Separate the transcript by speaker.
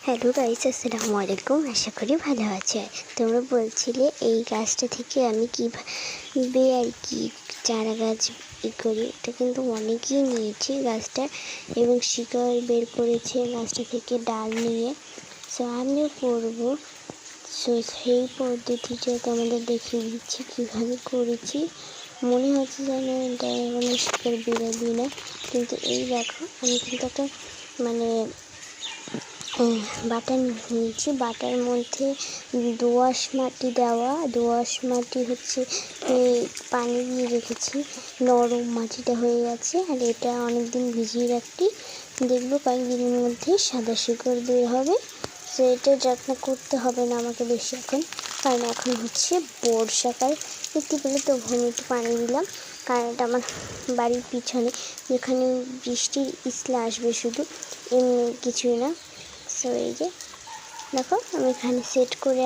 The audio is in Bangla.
Speaker 1: হ্যালো গাইস, আসসালামু আলাইকুম। আশা করি ভালো আছে। তোমরা বলছিলে এই গাছটা থেকে আমি কীভাবে আর কি চারা গাছ করি। এটা কিন্তু অনেকেই নিয়েছি গাছটা, এবং শিকড় বের করেছে গাছটা থেকে ডাল নিয়ে। সো আমিও করবো। সো সেই পদ্ধতিটা তোমাদের দেখিয়ে দিচ্ছি কীভাবে করেছি। মনে হচ্ছে যেন এটা কোনো শিকড় বেরোবি না, কিন্তু এই দেখো আমি কিন্তু একটা বাটা নিয়েছি। বাটার মধ্যে দোআঁশ মাটি দেওয়া, দোআঁশ মাটি হচ্ছে পানি দিয়ে রেখেছি, নরম মাটিটা হয়ে গেছে। আর এটা অনেক দিন ভিজিয়ে রাখতে, দেখবো কয়েকদিনের মধ্যে সাদা শিকড় বের হবে। সো এটা যত্ন করতে হবে না আমাকে বেশি এখন, কারণ এখন হচ্ছে বর্ষাকাল। দেখতে পেলে তো ভূমিতে পানি দিলাম, কারণ এটা আমার বাড়ির পিছনে, যেখানে বৃষ্টির ইসলা আসবে শুধু, এমনি কিছুই না। সো এই যে দেখো আমি এখানে সেট করে